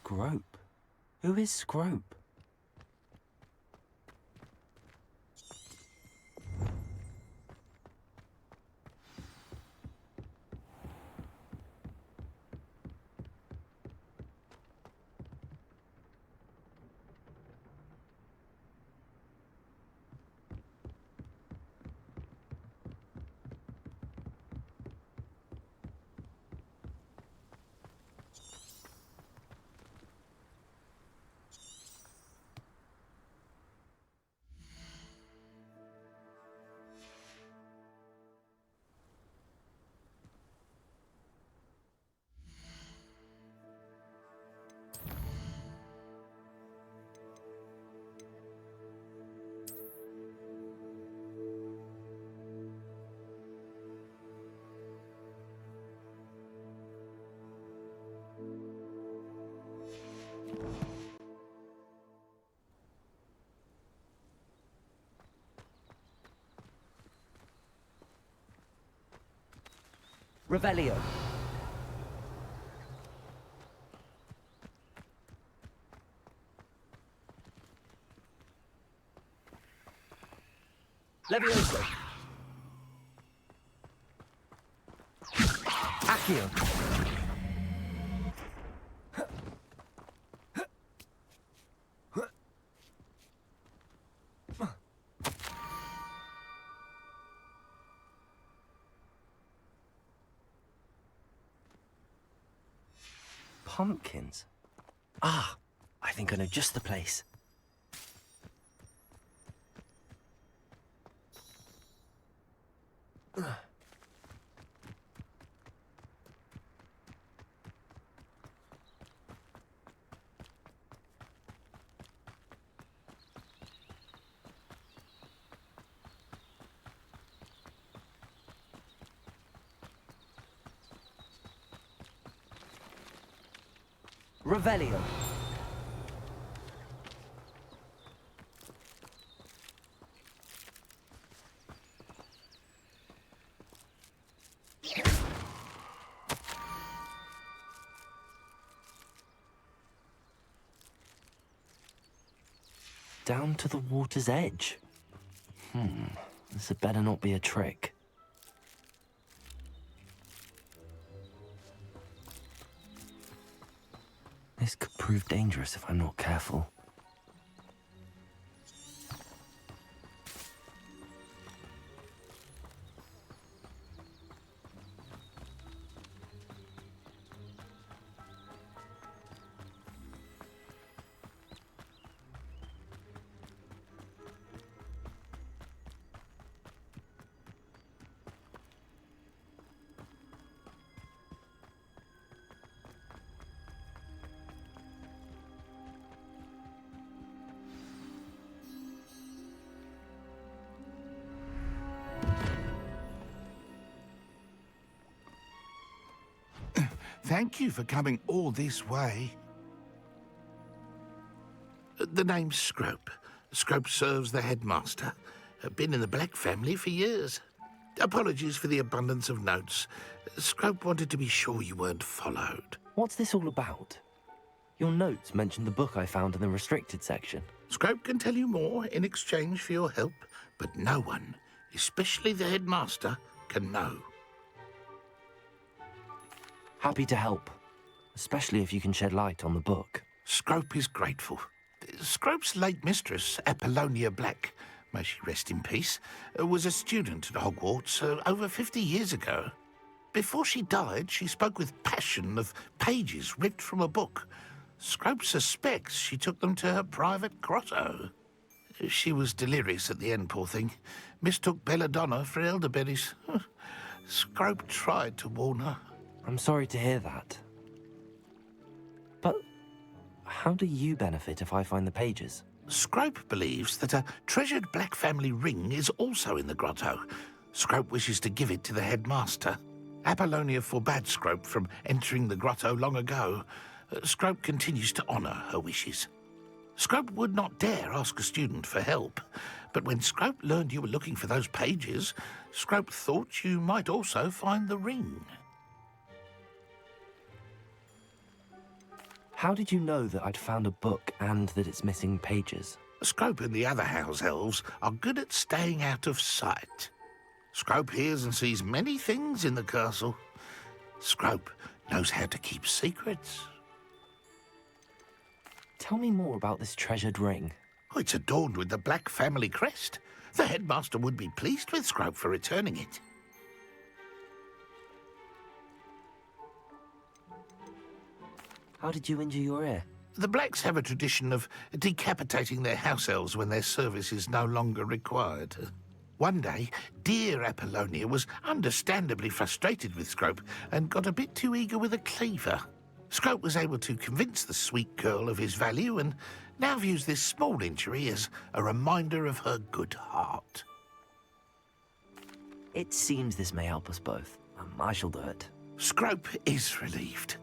Scrope? Who is Scrope? Revelio. Levioso. Accio. Pumpkins? Ah, I think I know just the place. Revelio. Down to the water's edge. This had better not be a trick. This could prove dangerous if I'm not careful. Thank you for coming all this way. The name's Scrope. Scrope serves the headmaster. Been in the Black family for years. Apologies for the abundance of notes. Scrope wanted to be sure you weren't followed. What's this all about? Your notes mentioned the book I found in the restricted section. Scrope can tell you more in exchange for your help, but no one, especially the headmaster, can know. Happy to help, especially if you can shed light on the book. Scrope is grateful. Scrope's late mistress, Apollonia Black, may she rest in peace, was a student at Hogwarts over 50 years ago. Before she died, she spoke with passion of pages ripped from a book. Scrope suspects she took them to her private grotto. She was delirious at the end, poor thing. Mistook belladonna for elderberries. Scrope tried to warn her. I'm sorry to hear that. But how do you benefit if I find the pages? Scrope believes that a treasured Black family ring is also in the grotto. Scrope wishes to give it to the headmaster. Apollonia forbade Scrope from entering the grotto long ago. Scrope continues to honour her wishes. Scrope would not dare ask a student for help, but when Scrope learned you were looking for those pages, Scrope thought you might also find the ring. How did you know that I'd found a book and that it's missing pages? Scrope and the other house elves are good at staying out of sight. Scrope hears and sees many things in the castle. Scrope knows how to keep secrets. Tell me more about this treasured ring. Oh, it's adorned with the Black family crest. The headmaster would be pleased with Scrope for returning it. How did you injure your ear? The Blacks have a tradition of decapitating their house elves when their service is no longer required. One day, dear Apollonia was understandably frustrated with Scrope and got a bit too eager with a cleaver. Scrope was able to convince the sweet girl of his value and now views this small injury as a reminder of her good heart. It seems this may help us both. I shall do it. Scrope is relieved.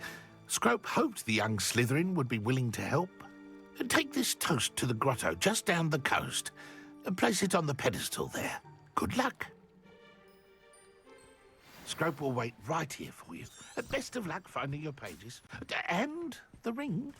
Scrope hoped the young Slytherin would be willing to help. Take this toast to the grotto just down the coast and place it on the pedestal there. Good luck. Scrope will wait right here for you. Best of luck finding your pages. And the ring.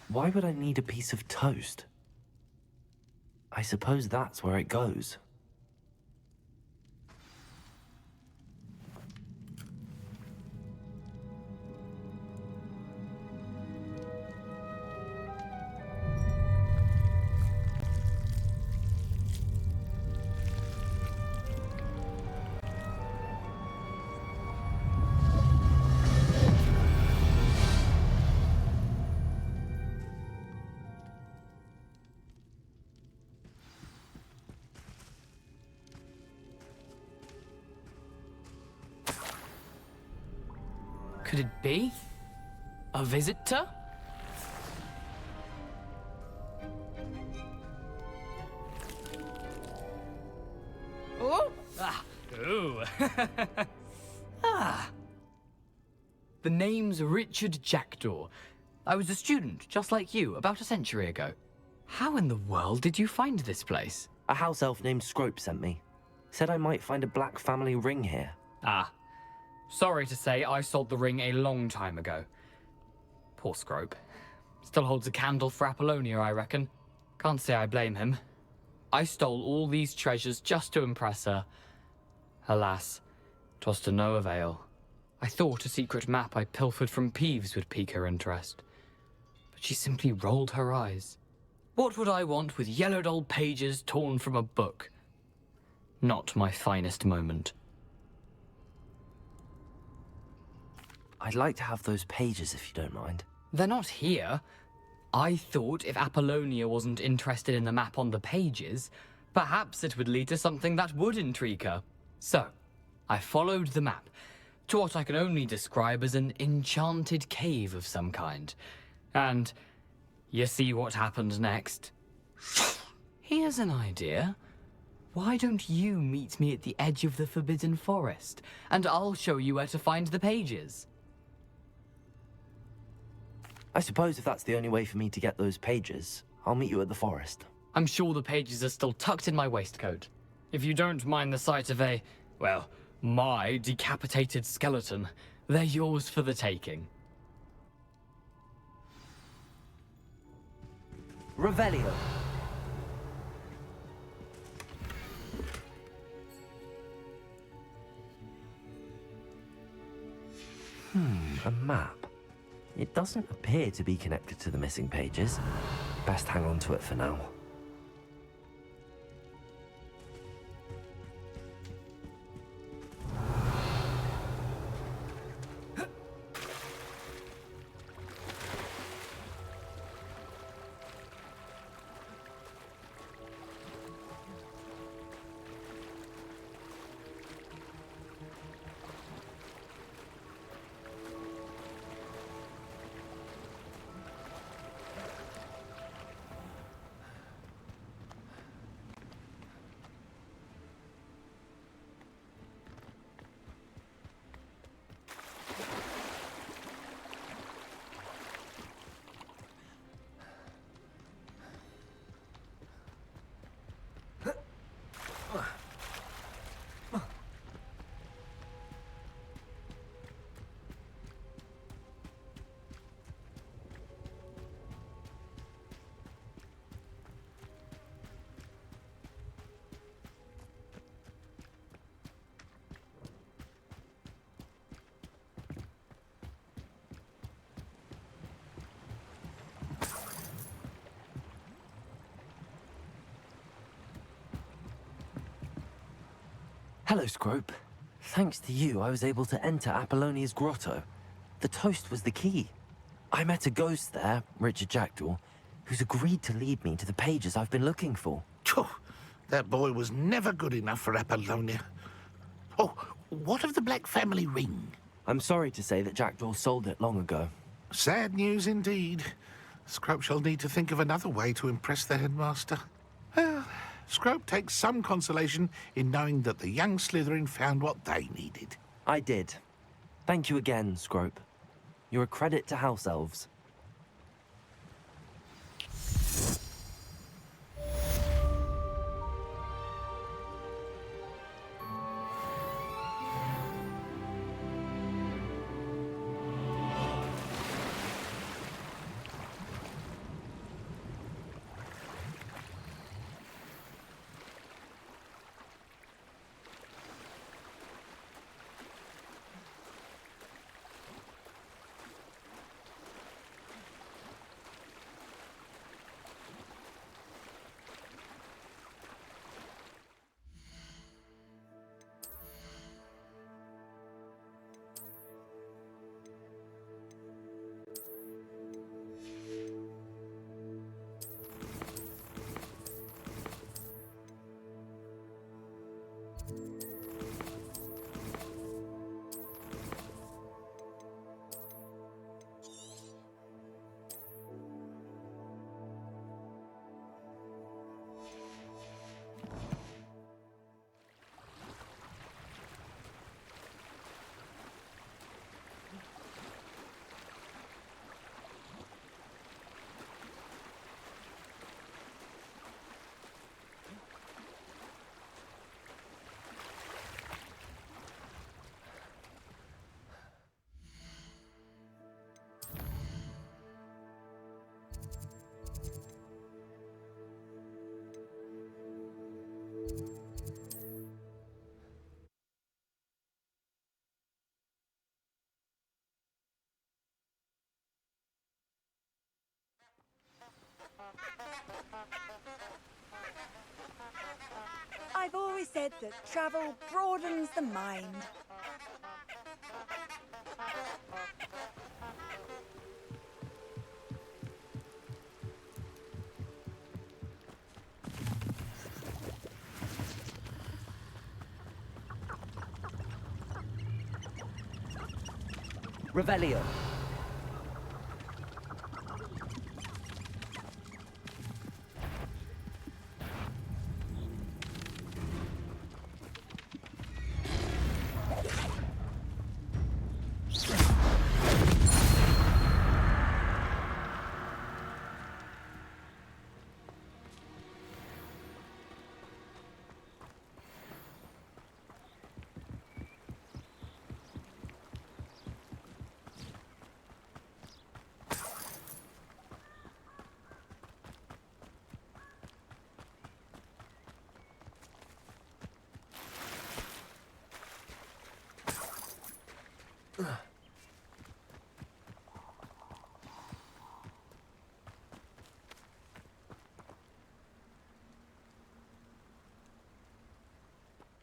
Why would I need a piece of toast? I suppose that's where it goes. Could it be? A visitor? Oh! Ah! Ooh! Ah! The name's Richard Jackdaw. I was a student, just like you, about a century ago. How in the world did you find this place? A house elf named Scrope sent me. Said I might find a Black family ring here. Ah. Sorry to say, I sold the ring a long time ago. Poor Scrope. Still holds a candle for Apollonia, I reckon. Can't say I blame him. I stole all these treasures just to impress her. Alas, 'twas to no avail. I thought a secret map I pilfered from Peeves would pique her interest. But she simply rolled her eyes. What would I want with yellowed old pages torn from a book? Not my finest moment. I'd like to have those pages if you don't mind. They're not here. I thought if Apollonia wasn't interested in the map on the pages, perhaps it would lead to something that would intrigue her. So, I followed the map to what I can only describe as an enchanted cave of some kind. And you see what happened next? Here's an idea. Why don't you meet me at the edge of the Forbidden Forest, and I'll show you where to find the pages? I suppose if that's the only way for me to get those pages, I'll meet you at the forest. I'm sure the pages are still tucked in my waistcoat. If you don't mind the sight of my decapitated skeleton, they're yours for the taking. Revelio. A map. It doesn't appear to be connected to the missing pages. Best hang on to it for now. Hello, Scrope. Thanks to you, I was able to enter Apollonia's grotto. The toast was the key. I met a ghost there, Richard Jackdaw, who's agreed to lead me to the pages I've been looking for. Phew, that boy was never good enough for Apollonia. Oh, what of the Black family ring? I'm sorry to say that Jackdaw sold it long ago. Sad news indeed. Scrope shall need to think of another way to impress the headmaster. Well, Scrope takes some consolation in knowing that the young Slytherin found what they needed. I did. Thank you again, Scrope. You're a credit to House Elves. I've always said that travel broadens the mind. Revelio.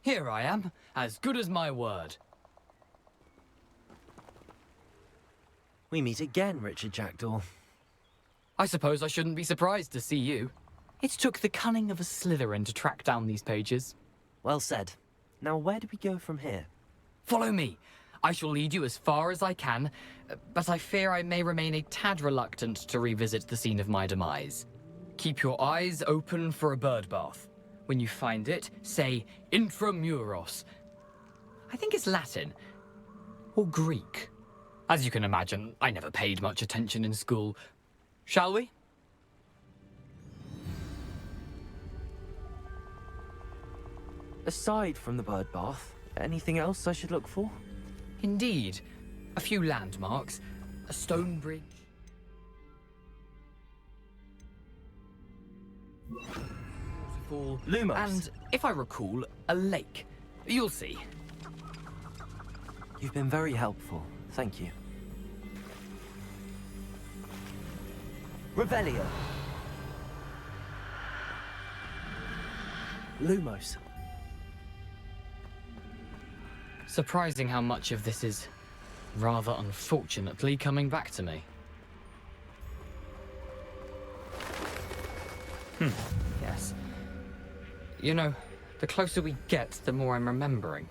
Here I am, as good as my word. We meet again, Richard Jackdaw. I suppose I shouldn't be surprised to see you. It took the cunning of a Slytherin to track down these pages. Well said. Now where do we go from here? Follow me. I shall lead you as far as I can, but I fear I may remain a tad reluctant to revisit the scene of my demise. Keep your eyes open for a bird bath. When you find it, say intramuros. I think it's Latin. Or Greek. As you can imagine, I never paid much attention in school. Shall we? Aside from the bird bath, anything else I should look for? Indeed. A few landmarks, a stone bridge. Waterfall. Lumos. And, if I recall, a lake. You'll see. You've been very helpful. Thank you. Revelio. Lumos. Surprising how much of this is, rather unfortunately, coming back to me. Yes. You know, the closer we get, the more I'm remembering.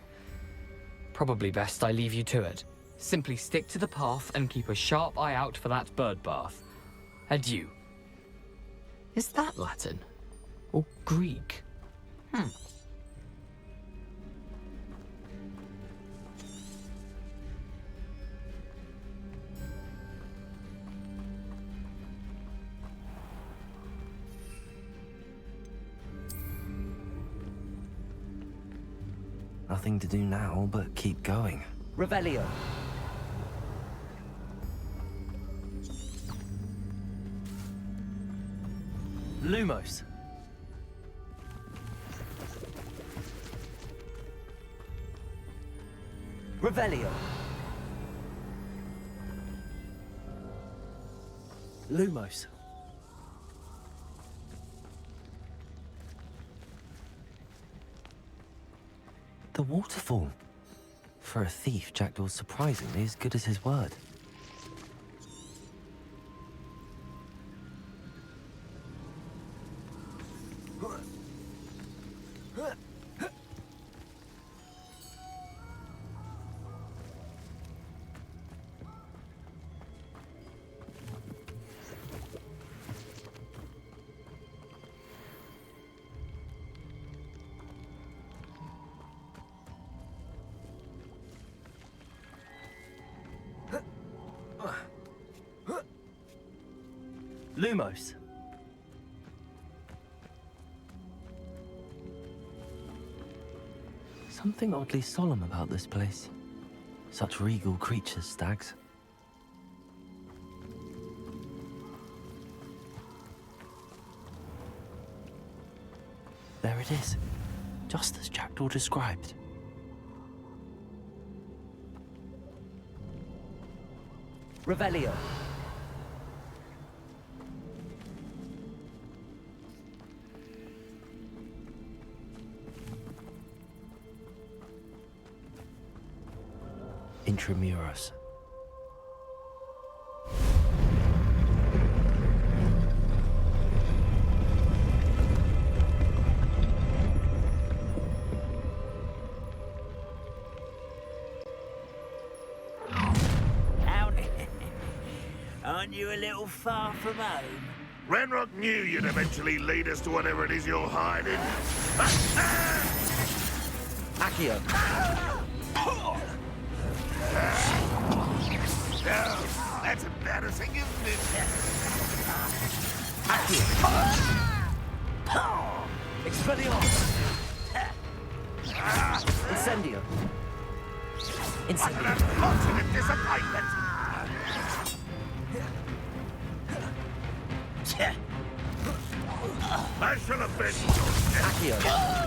Probably best I leave you to it. Simply stick to the path and keep a sharp eye out for that bird bath. Adieu. Is that Latin? Or Greek? Nothing to do now but keep going. Revelio. Lumos. Revelio. Lumos. The waterfall. For a thief, Jackdaw's surprisingly as good as his word. Lumos. Something oddly solemn about this place. Such regal creatures, stags. There it is, just as Jackdaw described. Revelio. Intramuros. Aren't you a little far from home? Renrock knew you'd eventually lead us to whatever it is you're hiding. Accio. No, that's embarrassing, isn't it? Expelliarmus. Incendio. What Incendio. an unfortunate disappointment! I shall avenge your death. Accio.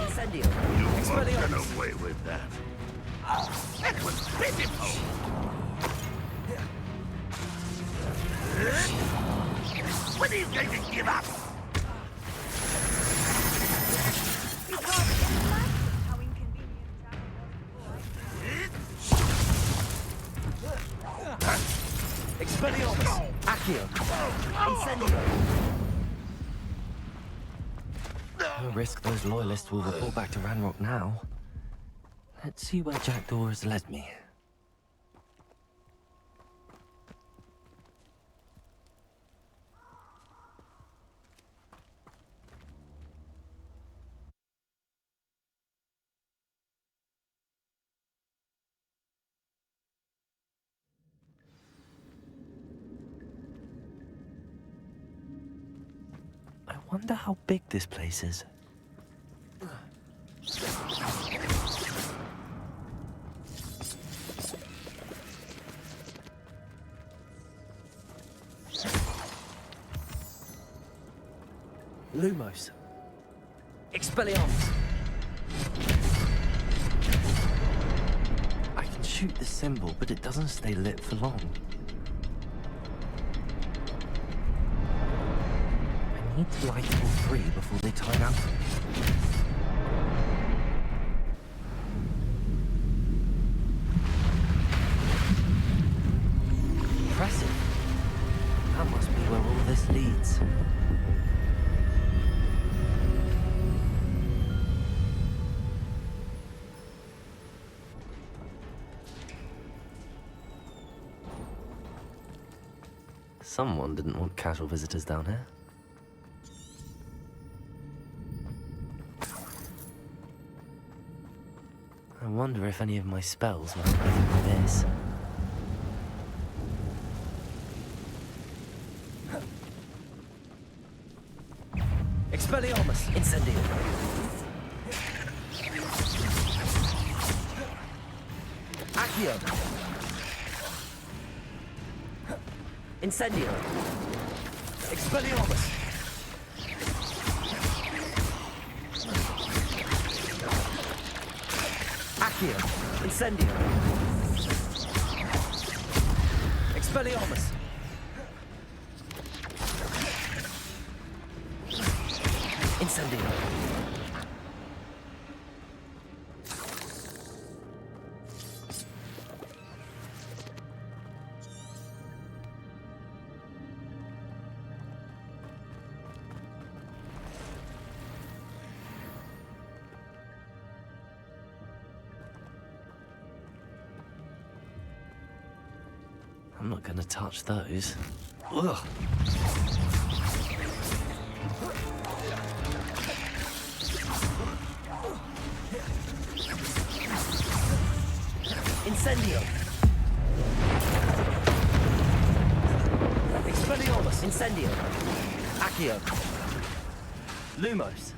Incendio. You won't get Expelliarmus. away with that. That was pitiful! When are you going to give up? You can't imagine how inconvenient. Expelliarmus! Accio! Incendio! No risk those loyalists will report back to Ranrock now. Let's see where Jackdaw has led me. I wonder how big this place is. Lumos. Expelliarmus! I can shoot the symbol, but it doesn't stay lit for long. I need to light all three before they time out. Impressive. That must be where all this leads. Someone didn't want casual visitors down here. I wonder if any of my spells might be like this. Expelliarmus! Incendio! Accio! Incendio! Expelliarmus! Accio! Incendio! Expelliarmus! Incendio! I'm not gonna touch those. Ugh. Incendio! Expelliarmus! Incendio! Accio! Lumos!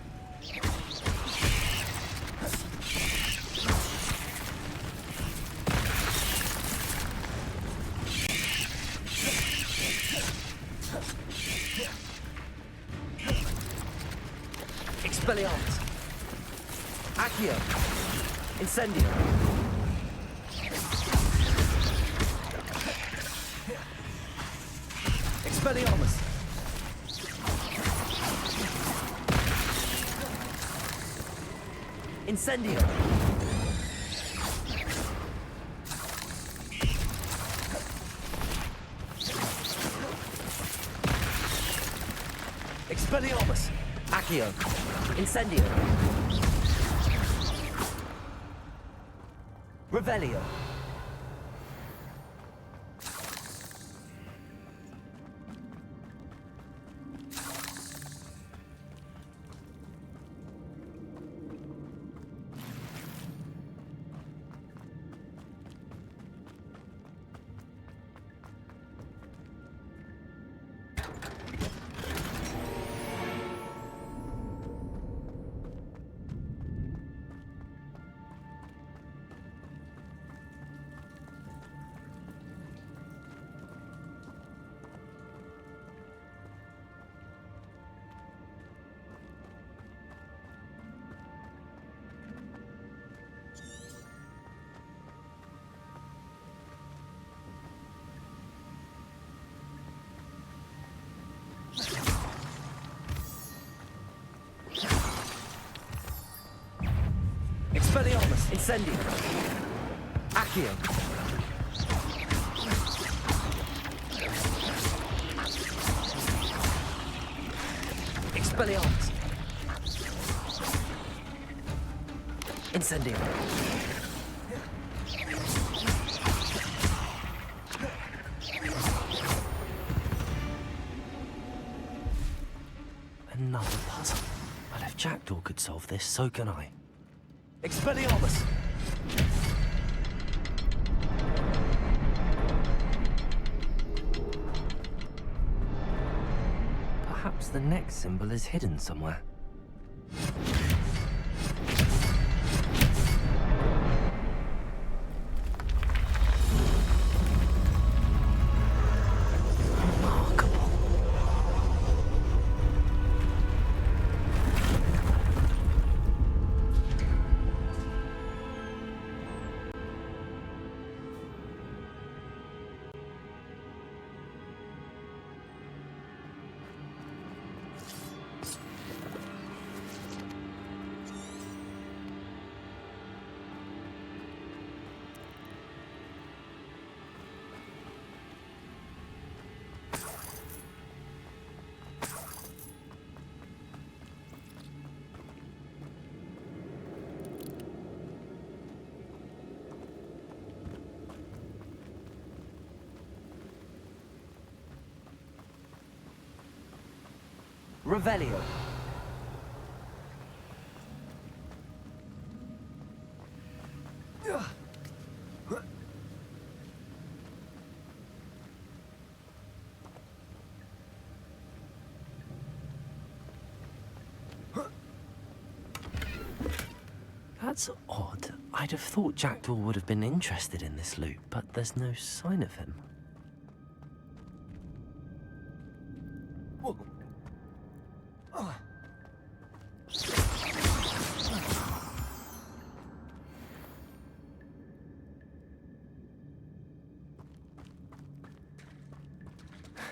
Expelliarmus! Accio! Incendio! Expelliarmus! Incendio! Expelliarmus! Accio! Incendio! Revelio! Expelliarmus! Incendio! Accio! Expelliarmus. Incendio. Another puzzle. Well, if Jackdaw could solve this, so can I. Expelliarmus. Perhaps the next symbol is hidden somewhere. Remarkable. Revelio. That's odd. I'd have thought Jackdaw would have been interested in this loot, but there's no sign of him.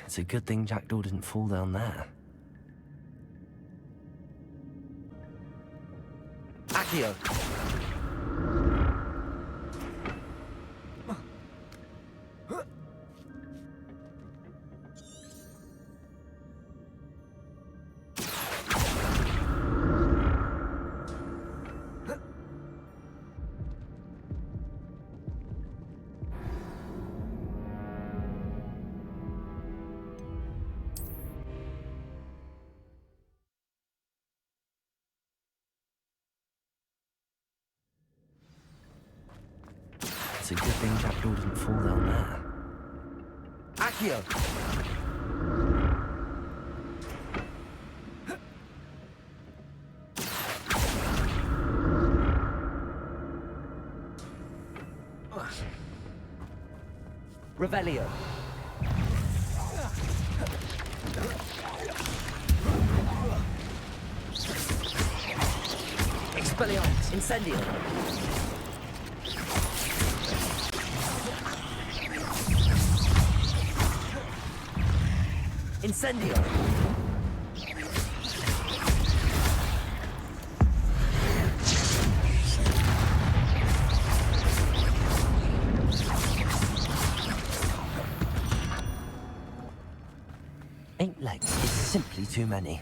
It's a good thing Jackdaw didn't fall down there. Accio. It's a good thing Jackdaw didn't fall down there. Accio. Revelio. Expelliarmus. Incendio. Incendio. Eight legs is simply too many.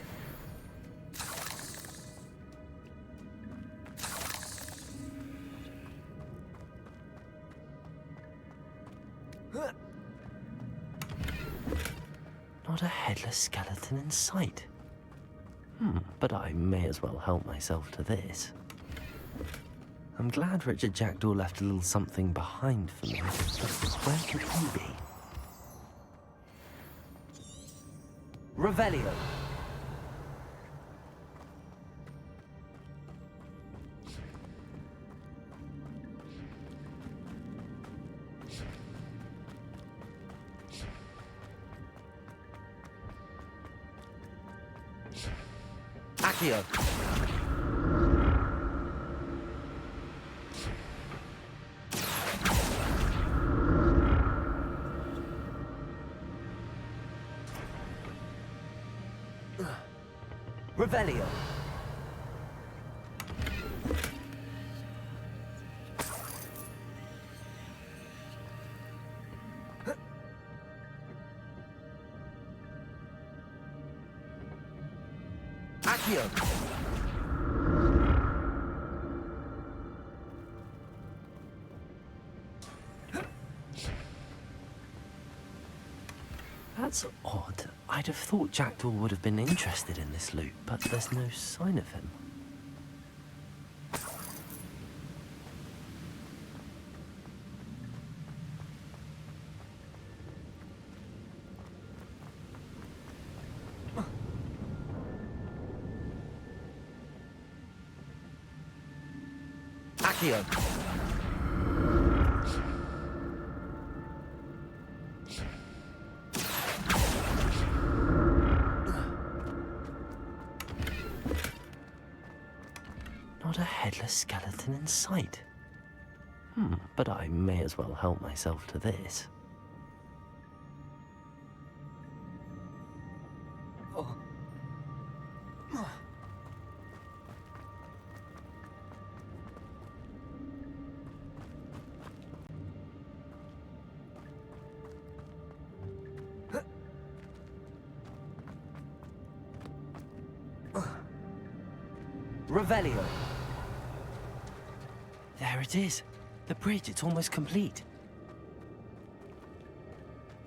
Not a headless skeleton in sight. But I may as well help myself to this. I'm glad Richard Jackdaw left a little something behind for me. But where could he be? Revelio. Accio. Revelio. Accio. That's odd. I'd have thought Jackdaw would have been interested in this loot, but there's no sign of him. Accio. Not a headless skeleton in sight. But I may as well help myself to this. Revelio. There it is. The bridge, it's almost complete.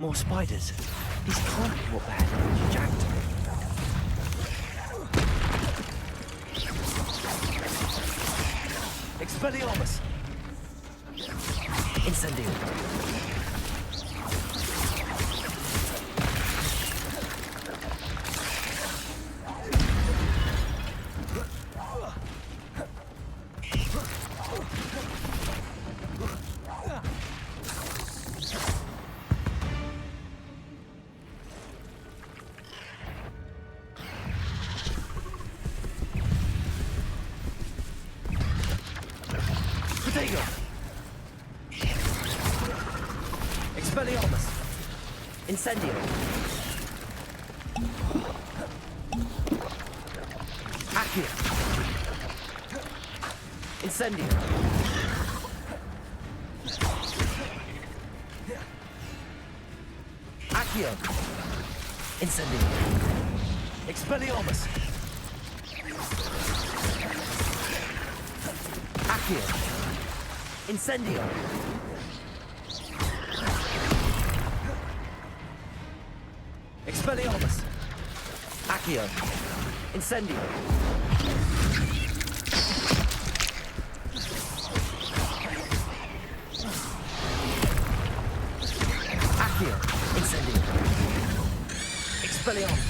More spiders. These can't be what the head of Jackdaw. Expelliarmus. Incendio. Expelliarmus. Incendio. Accio. Incendio. Accio. Incendio. Expelliarmus. Accio. Incendio. Expelliarmus. Accio. Incendio. Accio. Incendio. Expelliarmus.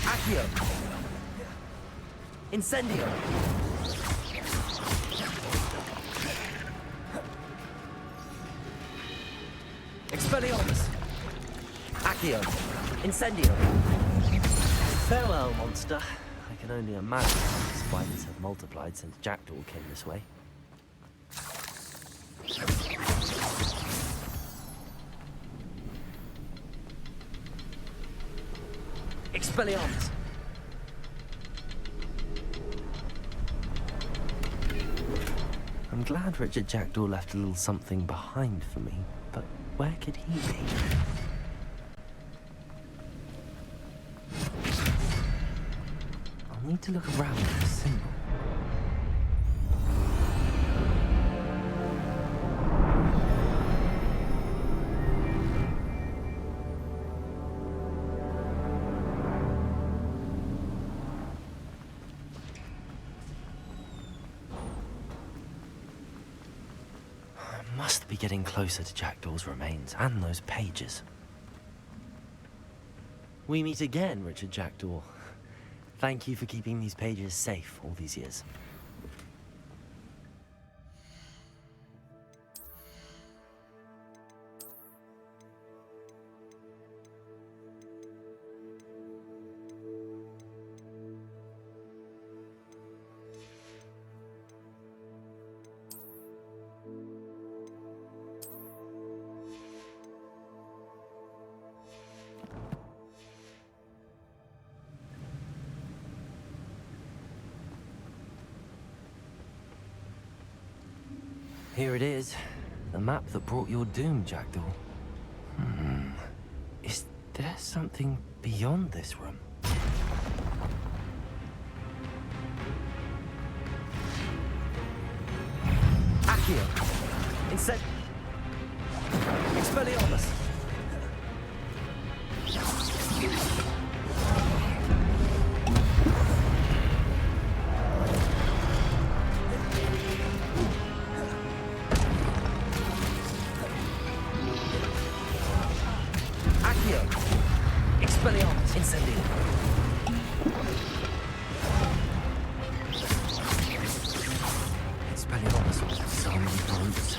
Accio. Incendio. Expelliarmus. Accio. Incendio. Farewell, monster. I can only imagine how the spiders have multiplied since Jackdaw came this way. Expelliarmus. I'm glad Richard Jackdaw left a little something behind for me, but where could he be? I'll need to look around for a symbol. Must be getting closer to Jackdaw's remains and those pages. We meet again, Richard Jackdaw. Thank you for keeping these pages safe all these years. Here it is. The map that brought your doom, Jackdaw. Is there something beyond this room? Accio. Expelliarmus. Accio. Expelliarmus. Incendio. Expelliarmus was some brutes.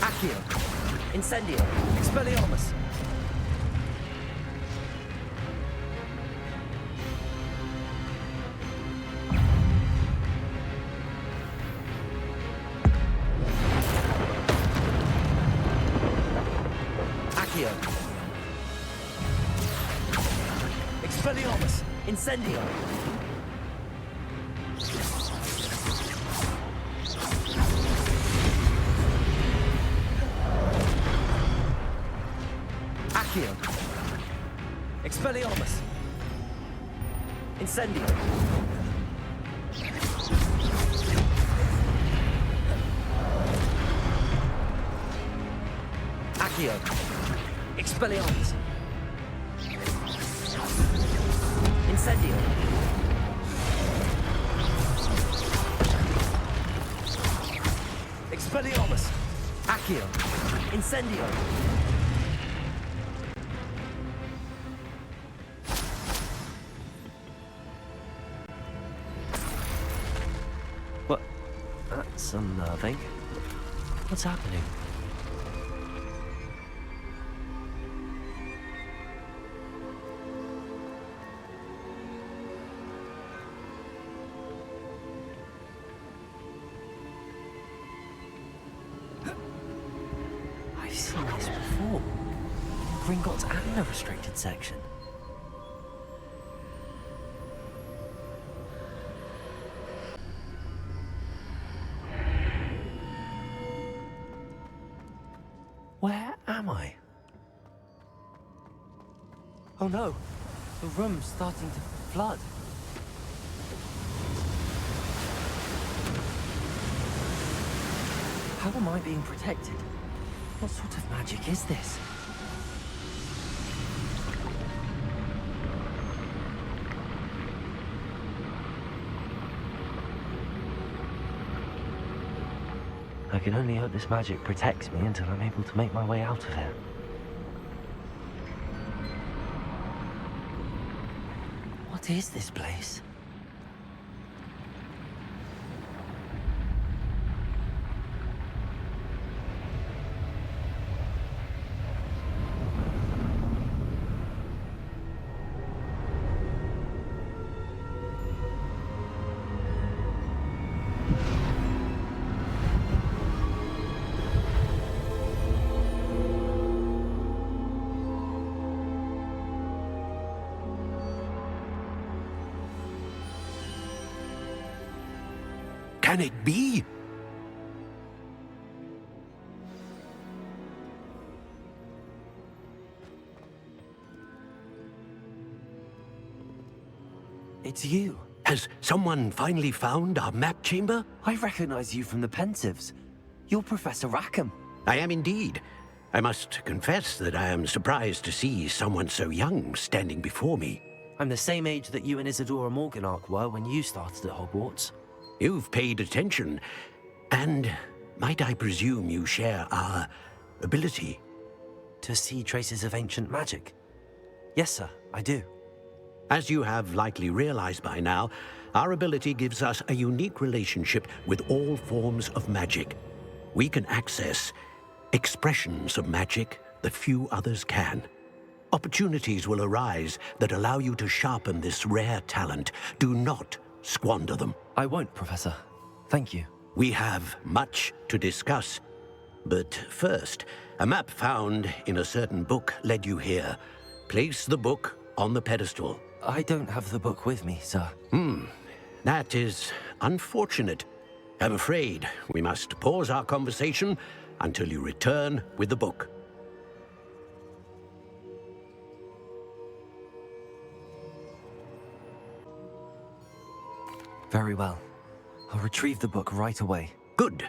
Accio. Incendio. Expelliarmus. Accio. Expelliarmus. Incendio. Accio. Expelliarmus. Incendio. Accio. Expelliarmus. Incendio. Expelliarmus. Accio. Incendio. What? That's unnerving. What's happening? I've seen this before. Gringotts and the restricted section. Where am I? Oh no, the room's starting to flood. How am I being protected? What sort of magic is this? I can only hope this magic protects me until I'm able to make my way out of here. What is this place? Can it be? It's you. Has someone finally found our map chamber? I recognize you from the Pensives. You're Professor Rackham. I am indeed. I must confess that I am surprised to see someone so young standing before me. I'm the same age that you and Isadora Morganach were when you started at Hogwarts. You've paid attention, and might I presume you share our ability? To see traces of ancient magic? Yes, sir, I do. As you have likely realized by now, our ability gives us a unique relationship with all forms of magic. We can access expressions of magic that few others can. Opportunities will arise that allow you to sharpen this rare talent. Do not squander them. I won't, Professor. Thank you. We have much to discuss. But first, a map found in a certain book led you here. Place the book on the pedestal. I don't have the book with me, sir. That is unfortunate. I'm afraid we must pause our conversation until you return with the book. Very well. I'll retrieve the book right away. Good.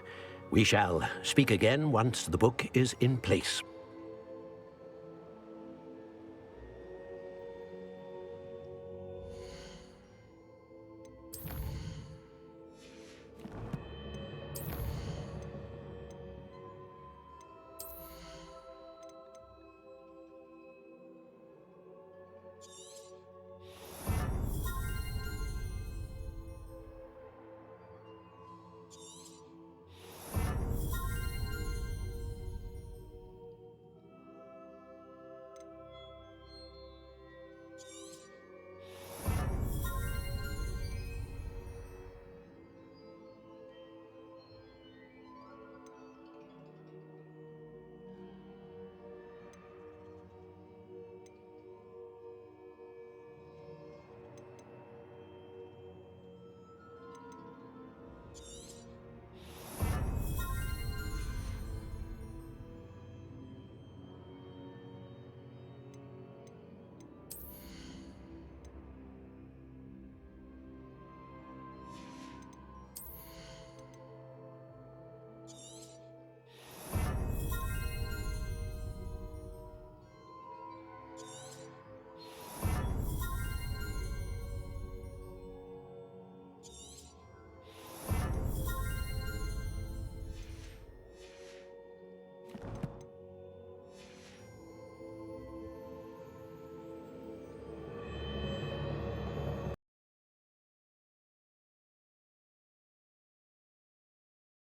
We shall speak again once the book is in place.